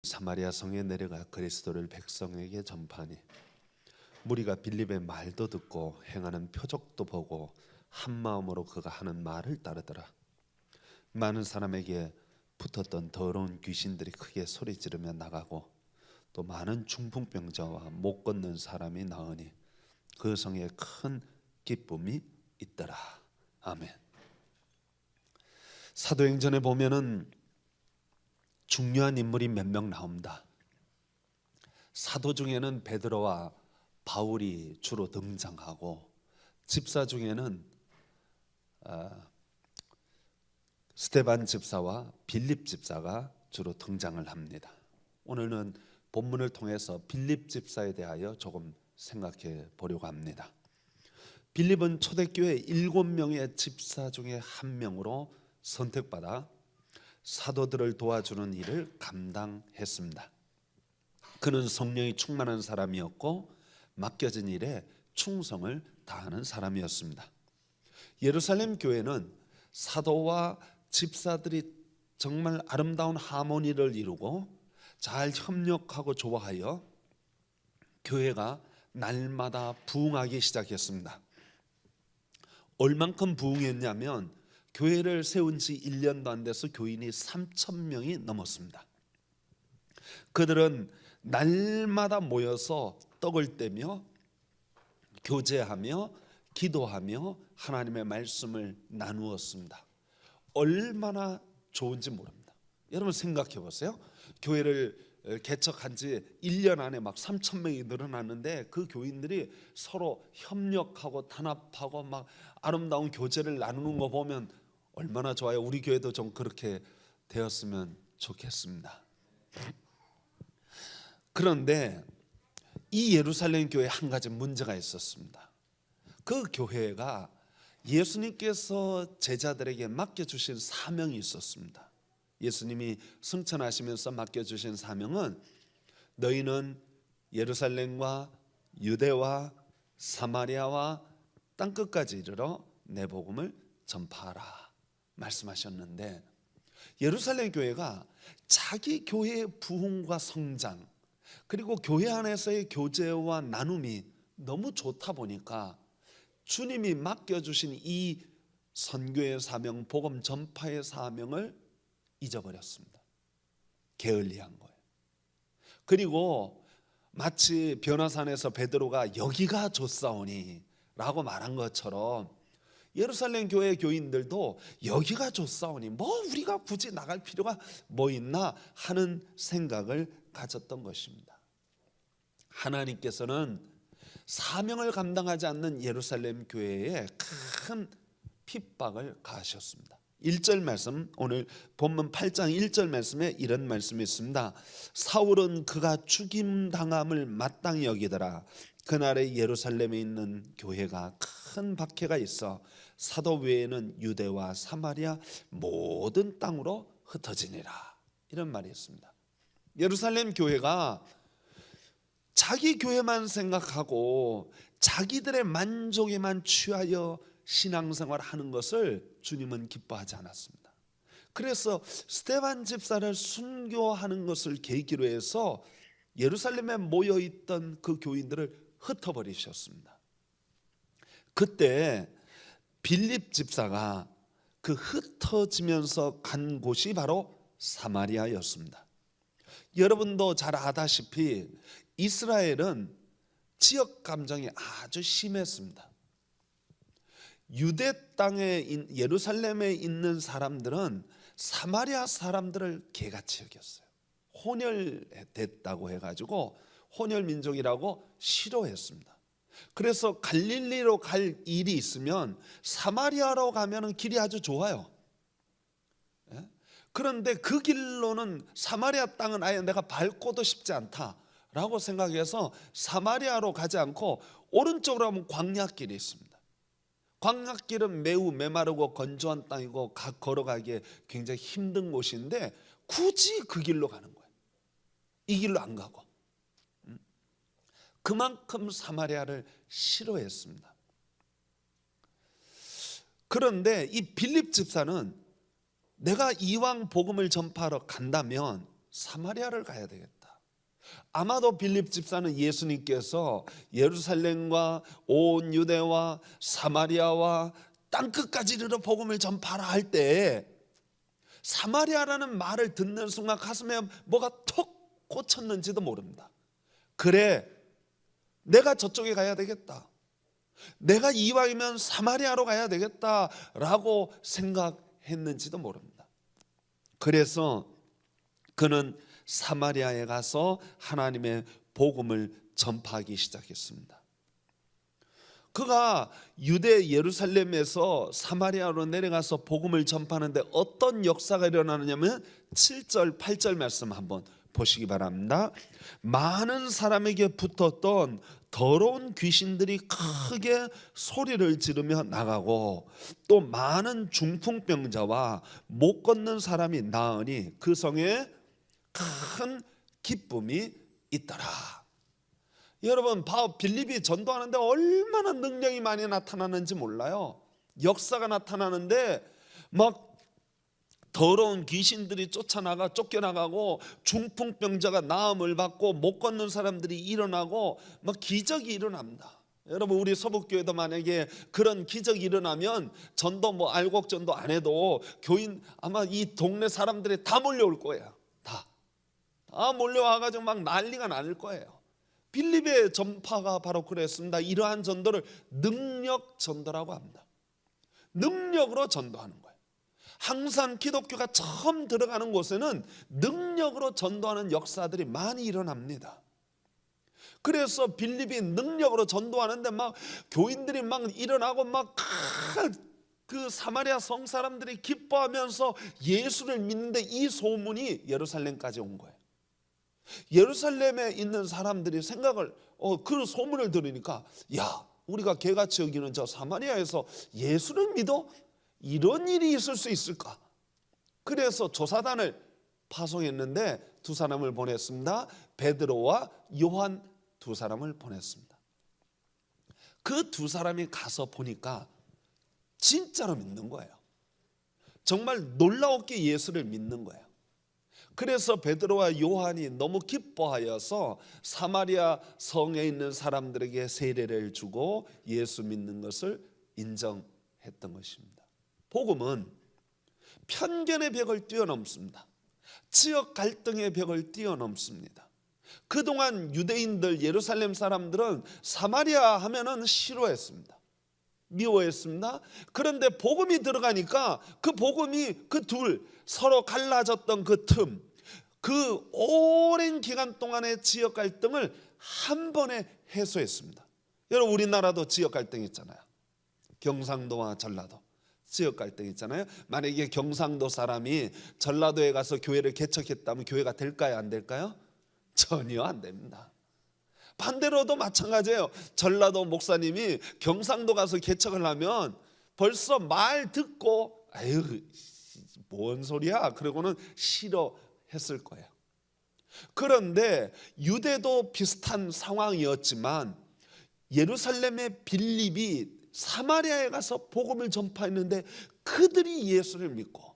사마리아 성에 내려가 그리스도를 백성에게 전파하니 무리가 빌립의 말도 듣고 행하는 표적도 보고 한 마음으로 그가 하는 말을 따르더라. 많은 사람에게 붙었던 더러운 귀신들이 크게 소리 지르며 나가고 또 많은 중풍병자와 못 걷는 사람이 나으니 그 성에 큰 기쁨이 있더라. 아멘. 사도행전에 보면은 중요한 인물이 몇 명 나옵니다. 사도 중에는 베드로와 바울이 주로 등장하고 집사 중에는 스데반 집사와 빌립 집사가 주로 등장을 합니다. 오늘은 본문을 통해서 빌립 집사에 대하여 조금 생각해 보려고 합니다. 빌립은 초대교회 7명의 집사 중에 한 명으로 선택받아 사도들을 도와주는 일을 감당했습니다. 그는 성령이 충만한 사람이었고 맡겨진 일에 충성을 다하는 사람이었습니다. 예루살렘 교회는 사도와 집사들이 정말 아름다운 하모니를 이루고 잘 협력하고 조화하여 교회가 날마다 부흥하기 시작했습니다. 얼만큼 부흥했냐면 교회를 세운 지 1년도 안 돼서 교인이 3,000명이 넘었습니다. 그들은 날마다 모여서 떡을 떼며 교제하며 기도하며 하나님의 말씀을 나누었습니다. 얼마나 좋은지 모릅니다. 여러분 생각해 보세요. 교회를 개척한 지 1년 안에 막 3,000명이 늘어났는데 그 교인들이 서로 협력하고 단합하고 막 아름다운 교제를 나누는 거 보면 얼마나 좋아요. 우리 교회도 좀 그렇게 되었으면 좋겠습니다. 그런데 이 예루살렘 교회에 한 가지 문제가 있었습니다. 그 교회가 예수님께서 제자들에게 맡겨주신 사명이 있었습니다. 예수님이 승천하시면서 맡겨주신 사명은 너희는 예루살렘과 유대와 사마리아와 땅끝까지 이르러 내 복음을 전파하라 말씀하셨는데, 예루살렘 교회가 자기 교회의 부흥과 성장 그리고 교회 안에서의 교제와 나눔이 너무 좋다 보니까 주님이 맡겨주신 이 선교의 사명, 복음 전파의 사명을 잊어버렸습니다. 게을리한 거예요. 그리고 마치 변화산에서 베드로가 여기가 좋사오니 라고 말한 것처럼 예루살렘 교회 교인들도 여기가 좋사오니 뭐 우리가 굳이 나갈 필요가 뭐 있나 하는 생각을 가졌던 것입니다. 하나님께서는 사명을 감당하지 않는 예루살렘 교회에 큰 핍박을 가하셨습니다. 1절 말씀, 오늘 본문 8장 1절 말씀에 이런 말씀이 있습니다. 사울은 그가 죽임당함을 마땅히 여기더라. 그날에 예루살렘에 있는 교회가 큰 박해가 있어 사도 외에는 유대와 사마리아 모든 땅으로 흩어지니라. 이런 말이 있습니다. 예루살렘 교회가 자기 교회만 생각하고 자기들의 만족에만 취하여 신앙생활 하는 것을 주님은 기뻐하지 않았습니다. 그래서 스데반 집사를 순교하는 것을 계기로 해서 예루살렘에 모여있던 그 교인들을 흩어버리셨습니다. 그때 빌립 집사가 그 흩어지면서 간 곳이 바로 사마리아였습니다. 여러분도 잘 아다시피 이스라엘은 지역 감정이 아주 심했습니다. 유대 땅에 예루살렘에 있는 사람들은 사마리아 사람들을 개같이 여겼어요. 혼혈됐다고 해가지고 혼혈민족이라고 싫어했습니다. 그래서 갈릴리로 갈 일이 있으면 사마리아로 가면 길이 아주 좋아요. 그런데 그 길로는 사마리아 땅은 아예 내가 밟고도 싶지 않다라고 생각해서 사마리아로 가지 않고 오른쪽으로 하면 광야길이 있습니다. 광야길은 매우 메마르고 건조한 땅이고 걸어가기에 굉장히 힘든 곳인데 굳이 그 길로 가는 거예요. 이 길로 안 가고. 그만큼 사마리아를 싫어했습니다. 그런데 이 빌립 집사는 내가 이왕 복음을 전파하러 간다면 사마리아를 가야 되겠다. 아마도 빌립 집사는 예수님께서 예루살렘과 온 유대와 사마리아와 땅끝까지 이르러 복음을 전파하라 할 때 사마리아라는 말을 듣는 순간 가슴에 뭐가 톡 꽂혔는지도 모릅니다. 그래, 내가 저쪽에 가야 되겠다. 내가 이왕이면 사마리아로 가야 되겠다라고 생각했는지도 모릅니다. 그래서 그는 사마리아에 가서 하나님의 복음을 전파하기 시작했습니다. 그가 유대 예루살렘에서 사마리아로 내려가서 복음을 전파하는데 어떤 역사가 일어나느냐면 7절 8절 말씀 한번 보시기 바랍니다. 많은 사람에게 붙었던 더러운 귀신들이 크게 소리를 지르며 나가고 또 많은 중풍병자와 못 걷는 사람이 나으니 그 성에 큰 기쁨이 있더라. 여러분, 빌립이 전도하는데 얼마나 능력이 많이 나타나는지 몰라요. 역사가 나타나는데 막 더러운 귀신들이 쫓겨나가고 중풍병자가 나음을 받고 못 걷는 사람들이 일어나고 막 기적이 일어납니다. 여러분, 우리 서북교회도 만약에 그런 기적이 일어나면 전도 알곡 전도 안 해도 교인 아마 이 동네 사람들이 다 몰려올 거예요. 다 몰려와가지고 막 난리가 날 거예요. 빌립의 전파가 바로 그랬습니다. 이러한 전도를 능력 전도라고 합니다. 능력으로 전도하는 거예요. 항상 기독교가 처음 들어가는 곳에는 능력으로 전도하는 역사들이 많이 일어납니다. 그래서 빌립이 능력으로 전도하는데 막 교인들이 막 일어나고 막 그 사마리아 성 사람들이 기뻐하면서 예수를 믿는데 이 소문이 예루살렘까지 온 거예요. 예루살렘에 있는 사람들이 생각을 그 소문을 들으니까 야, 우리가 개같이 여기는 저 사마리아에서 예수를 믿어? 이런 일이 있을 수 있을까? 그래서 조사단을 파송했는데 두 사람을 보냈습니다. 베드로와 요한 두 사람을 보냈습니다. 그 두 사람이 가서 보니까 진짜로 믿는 거예요. 정말 놀라웠게 예수를 믿는 거예요. 그래서 베드로와 요한이 너무 기뻐하여서 사마리아 성에 있는 사람들에게 세례를 주고 예수 믿는 것을 인정했던 것입니다. 복음은 편견의 벽을 뛰어넘습니다. 지역 갈등의 벽을 뛰어넘습니다. 그동안 유대인들, 예루살렘 사람들은 사마리아 하면은 싫어했습니다. 미워했습니다. 그런데 복음이 들어가니까 그 복음이 그 둘 서로 갈라졌던 그 틈, 그 오랜 기간 동안의 지역 갈등을 한 번에 해소했습니다. 여러분, 우리나라도 지역 갈등 있잖아요. 경상도와 전라도 지역 갈등 있잖아요. 만약에 경상도 사람이 전라도에 가서 교회를 개척했다면 교회가 될까요, 안 될까요? 전혀 안 됩니다. 반대로도 마찬가지예요. 전라도 목사님이 경상도 가서 개척을 하면 벌써 말 듣고 아유 뭔 소리야 그러고는 싫어했을 거예요. 그런데 유대도 비슷한 상황이었지만 예루살렘의 빌립이 사마리아에 가서 복음을 전파했는데 그들이 예수를 믿고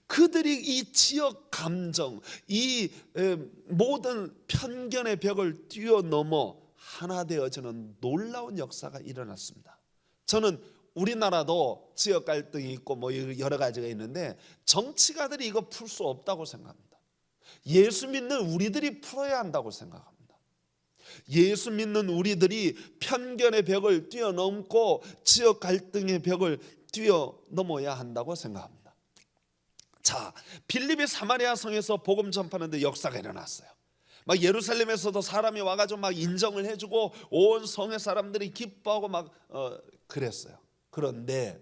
그들이 이 지역 감정, 이 모든 편견의 벽을 뛰어넘어 하나 되어지는 놀라운 역사가 일어났습니다. 저는 우리나라도 지역 갈등이 있고 뭐 여러 가지가 있는데 정치가들이 이거 풀 수 없다고 생각합니다. 예수 믿는 우리들이 풀어야 한다고 생각합니다. 예수 믿는 우리들이 편견의 벽을 뛰어넘고 지역 갈등의 벽을 뛰어넘어야 한다고 생각합니다. 자, 빌립이 사마리아 성에서 복음 전파하는데 역사가 일어났어요. 막 예루살렘에서도 사람이 와가지고 막 인정을 해주고 온 성의 사람들이 기뻐하고 막 그랬어요. 그런데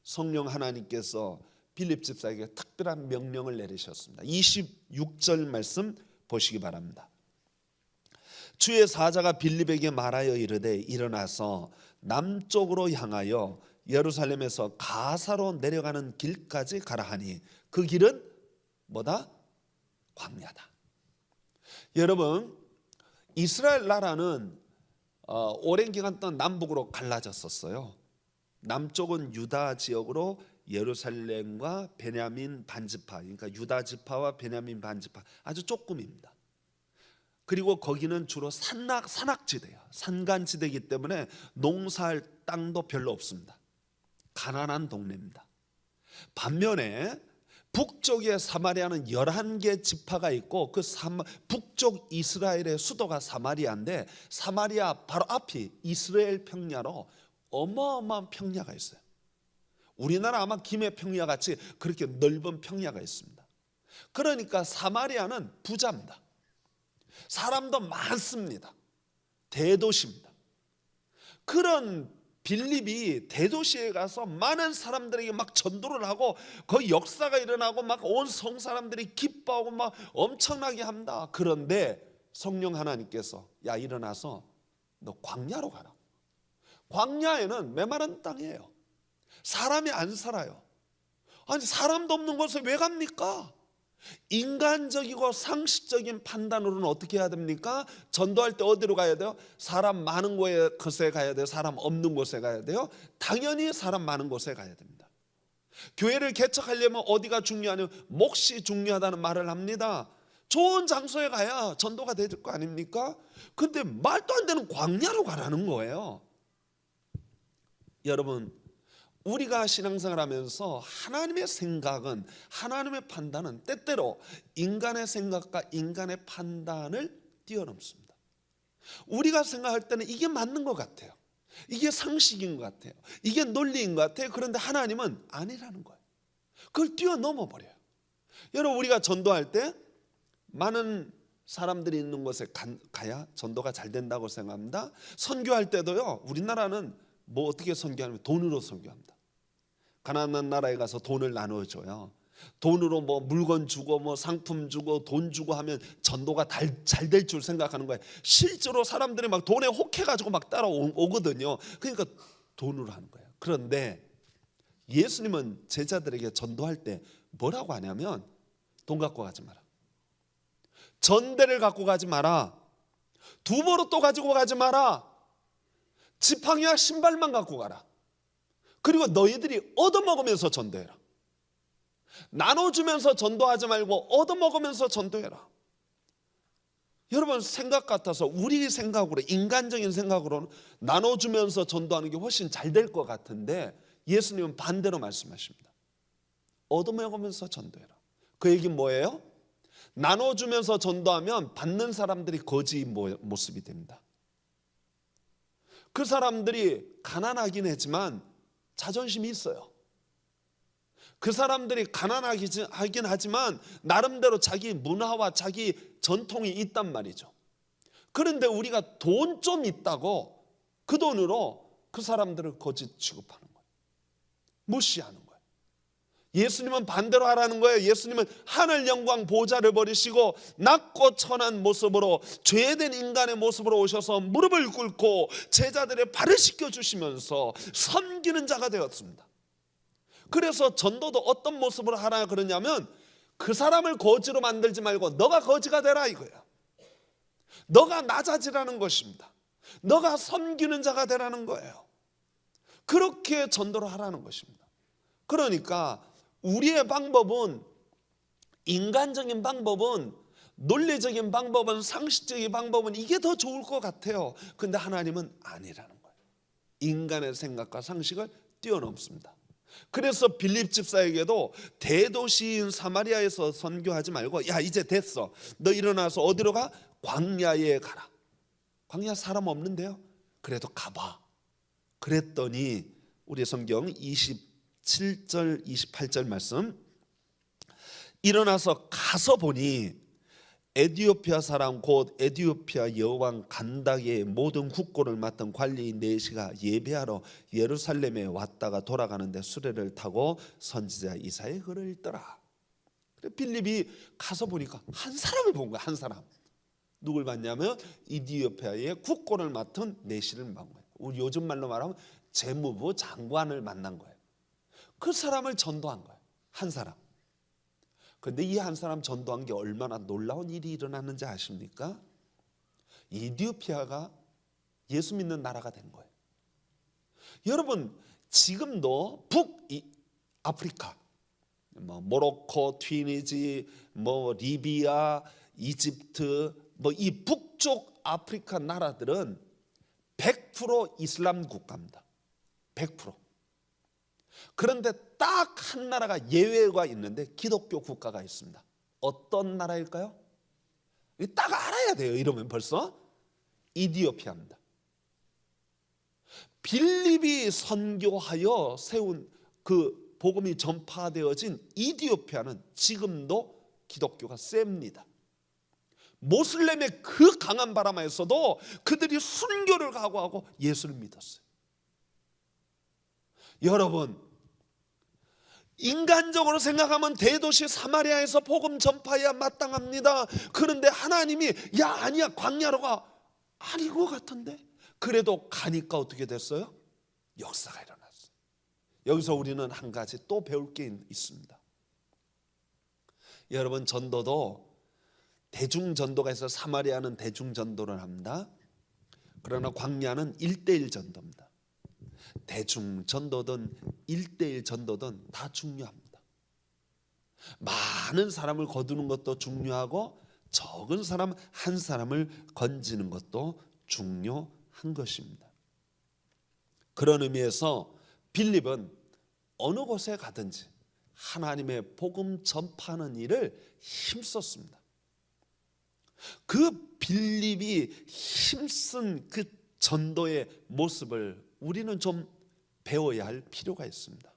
성령 하나님께서 빌립 집사에게 특별한 명령을 내리셨습니다. 26절 말씀 보시기 바랍니다. 주의 사자가 빌립에게 말하여 이르되 일어나서 남쪽으로 향하여 예루살렘에서 가사로 내려가는 길까지 가라 하니 그 길은 뭐다? 광야다. 여러분, 이스라엘 나라는 오랜 기간 동안 남북으로 갈라졌었어요. 남쪽은 유다 지역으로 예루살렘과 베냐민 반지파, 그러니까 유다 지파와 베냐민 반지파 아주 조금입니다. 그리고 거기는 주로 산악지대야. 산간지대이기 때문에 농사할 땅도 별로 없습니다. 가난한 동네입니다. 반면에 북쪽에 사마리아는 11개 지파가 있고 그 북쪽 이스라엘의 수도가 사마리아인데 사마리아 바로 앞이 이스라엘 평야로 어마어마한 평야가 있어요. 우리나라 아마 김해 평야 같이 그렇게 넓은 평야가 있습니다. 그러니까 사마리아는 부자입니다. 사람도 많습니다. 대도시입니다. 그런 빌립이 대도시에 가서 많은 사람들에게 막 전도를 하고 거기 역사가 일어나고 막 온 성 사람들이 기뻐하고 막 엄청나게 합니다. 그런데 성령 하나님께서 야 일어나서 너 광야로 가라. 광야에는 메마른 땅이에요. 사람이 안 살아요. 아니 사람도 없는 곳에 왜 갑니까? 인간적이고 상식적인 판단으로는 어떻게 해야 됩니까? 전도할 때 어디로 가야 돼요? 사람 많은 곳에 가야 돼요? 사람 없는 곳에 가야 돼요? 당연히 사람 많은 곳에 가야 됩니다. 교회를 개척하려면 어디가 중요하냐면 몫이 중요하다는 말을 합니다. 좋은 장소에 가야 전도가 될 거 아닙니까? 근데 말도 안 되는 광야로 가라는 거예요. 여러분, 우리가 신앙생활 하면서 하나님의 생각은, 하나님의 판단은 때때로 인간의 생각과 인간의 판단을 뛰어넘습니다. 우리가 생각할 때는 이게 맞는 것 같아요. 이게 상식인 것 같아요. 이게 논리인 것 같아요. 그런데 하나님은 아니라는 거예요. 그걸 뛰어넘어 버려요. 여러분, 우리가 전도할 때 많은 사람들이 있는 곳에 가야 전도가 잘 된다고 생각합니다. 선교할 때도요, 우리나라는 뭐 어떻게 선교하냐면 돈으로 선교합니다. 가난한 나라에 가서 돈을 나눠줘요. 돈으로 뭐 물건 주고 뭐 상품 주고 돈 주고 하면 전도가 잘 될 줄 생각하는 거예요. 실제로 사람들이 막 돈에 혹해가지고 막 따라오거든요. 그러니까 돈으로 하는 거예요. 그런데 예수님은 제자들에게 전도할 때 뭐라고 하냐면 돈 갖고 가지 마라. 전대를 갖고 가지 마라. 두보로 가지고 가지 마라. 지팡이와 신발만 갖고 가라. 그리고 너희들이 얻어먹으면서 전도해라. 나눠주면서 전도하지 말고 얻어먹으면서 전도해라. 여러분, 생각 같아서 우리 생각으로, 인간적인 생각으로는 나눠주면서 전도하는 게 훨씬 잘 될 것 같은데 예수님은 반대로 말씀하십니다. 얻어먹으면서 전도해라. 그 얘기는 뭐예요? 나눠주면서 전도하면 받는 사람들이 거지 모습이 됩니다. 그 사람들이 가난하긴 하지만 자존심이 있어요. 그 사람들이 가난하긴 하지만 나름대로 자기 문화와 자기 전통이 있단 말이죠. 그런데 우리가 돈 좀 있다고 그 돈으로 그 사람들을 거짓 취급하는 거예요. 무시하는 거예요. 예수님은 반대로 하라는 거예요. 예수님은 하늘 영광 보좌를 버리시고 낮고 천한 모습으로 죄된 인간의 모습으로 오셔서 무릎을 꿇고 제자들의 발을 씻겨주시면서 섬기는 자가 되었습니다. 그래서 전도도 어떤 모습으로 하라 그러냐면 그 사람을 거지로 만들지 말고 너가 거지가 되라 이거예요. 너가 낮아지라는 것입니다. 너가 섬기는 자가 되라는 거예요. 그렇게 전도를 하라는 것입니다. 그러니까 우리의 방법은, 인간적인 방법은, 논리적인 방법은, 상식적인 방법은 이게 더 좋을 것 같아요. 근데 하나님은 아니라는 거예요. 인간의 생각과 상식을 뛰어넘습니다. 그래서 빌립 집사에게도 대도시인 사마리아에서 선교하지 말고 야 이제 됐어. 너 일어나서 어디로 가? 광야에 가라. 광야 사람 없는데요. 그래도 가봐. 그랬더니 우리 성경 27절 28절 말씀, 일어나서 가서 보니 에디오피아 사람 곧 에디오피아 여왕 간다게의 모든 국고를 맡은 관리인 네시가 예배하러 예루살렘에 왔다가 돌아가는데 수레를 타고 선지자 이사야의 글을 읽더라. 빌립이 가서 보니까 한 사람을 본 거야. 한 사람. 누굴 봤냐면 에디오피아의 국고를 맡은 네시를 만난 거예요. 우리 요즘 말로 말하면 재무부 장관을 만난 거예요. 그 사람을 전도한 거예요. 한 사람. 그런데 이 한 사람 전도한 게 얼마나 놀라운 일이 일어났는지 아십니까? 에디오피아가 예수 믿는 나라가 된 거예요. 여러분, 지금도 아프리카, 뭐 모로코, 튀니지, 뭐 리비아, 이집트, 뭐 이 북쪽 아프리카 나라들은 100% 이슬람 국가입니다. 100%. 그런데 딱 한 나라가 예외가 있는데 기독교 국가가 있습니다. 어떤 나라일까요? 딱 알아야 돼요. 이러면 벌써 이디오피아입니다. 빌립이 선교하여 세운 그 복음이 전파되어진 이디오피아는 지금도 기독교가 셉니다. 모슬렘의 그 강한 바람에서도 그들이 순교를 각오하고 예수를 믿었어요. 여러분, 인간적으로 생각하면 대도시 사마리아에서 복음 전파해야 마땅합니다. 그런데 하나님이 야 아니야 광야로 가, 아닌 것 같은데, 그래도 가니까 어떻게 됐어요? 역사가 일어났어요. 여기서 우리는 한 가지 또 배울 게 있습니다. 여러분, 전도도 대중전도가 있어. 사마리아는 대중전도를 합니다. 그러나 광야는 1:1 전도입니다. 대중전도든 1:1 전도든 다 중요합니다. 많은 사람을 거두는 것도 중요하고 적은 사람 한 사람을 건지는 것도 중요한 것입니다. 그런 의미에서 빌립은 어느 곳에 가든지 하나님의 복음 전파하는 일을 힘썼습니다. 그 빌립이 힘쓴 그 전도의 모습을 우리는 좀 배워야 할 필요가 있습니다.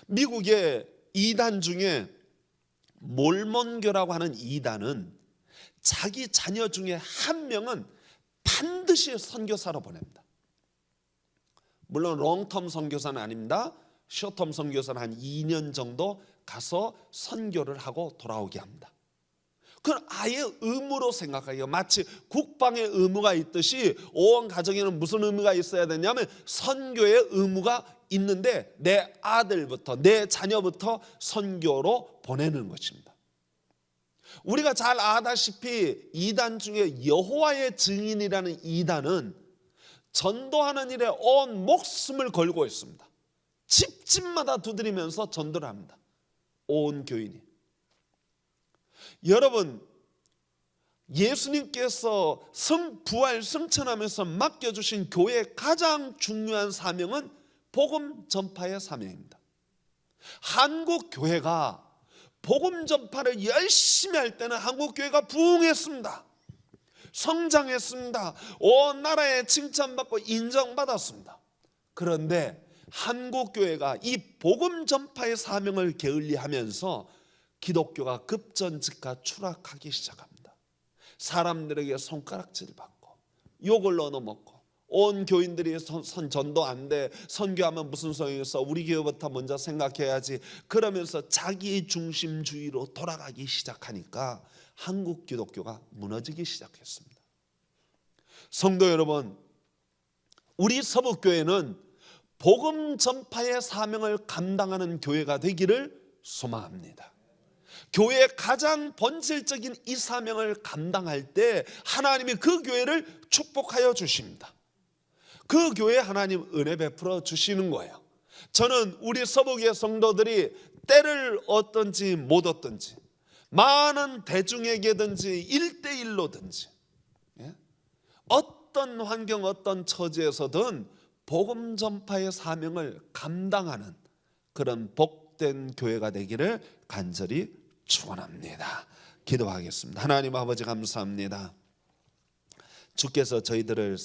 미국의 이단 중에 몰몬교라고 하는 이단은 자기 자녀 중에 한 명은 반드시 선교사로 보냅니다. 물론 롱텀 선교사는 아닙니다. 숏텀 선교사는 한 2년 정도 가서 선교를 하고 돌아오게 합니다. 그건 아예 의무로 생각해요. 마치 국방의 의무가 있듯이 온 가정에는 무슨 의무가 있어야 되냐면 선교의 의무가 있는데 내 아들부터 내 자녀부터 선교로 보내는 것입니다. 우리가 잘 아다시피 이단 중에 여호와의 증인이라는 이단은 전도하는 일에 온 목숨을 걸고 있습니다. 집집마다 두드리면서 전도를 합니다. 온 교인이. 여러분, 예수님께서 부활 승천하면서 맡겨주신 교회의 가장 중요한 사명은 복음 전파의 사명입니다. 한국 교회가 복음 전파를 열심히 할 때는 한국 교회가 부흥했습니다. 성장했습니다. 온 나라에 칭찬받고 인정받았습니다. 그런데 한국 교회가 이 복음 전파의 사명을 게을리하면서 기독교가 급전직하 추락하기 시작합니다. 사람들에게 손가락질 받고 욕을 얻어먹고 온 교인들이 전도 안 돼, 선교하면 무슨 소용이 있어, 우리 교회부터 먼저 생각해야지, 그러면서 자기 중심주의로 돌아가기 시작하니까 한국 기독교가 무너지기 시작했습니다. 성도 여러분, 우리 서북교회는 복음 전파의 사명을 감당하는 교회가 되기를 소망합니다. 교회의 가장 본질적인 이 사명을 감당할 때 하나님이 그 교회를 축복하여 주십니다. 그 교회에 하나님 은혜 베풀어 주시는 거예요. 저는 우리 서북의 성도들이 때를 얻든지 못 얻든지, 많은 대중에게든지 1:1로든지 어떤 환경 어떤 처지에서든 복음 전파의 사명을 감당하는 그런 복된 교회가 되기를 간절히 축원합니다. 기도하겠습니다. 하나님 아버지 감사합니다. 주께서 저희들을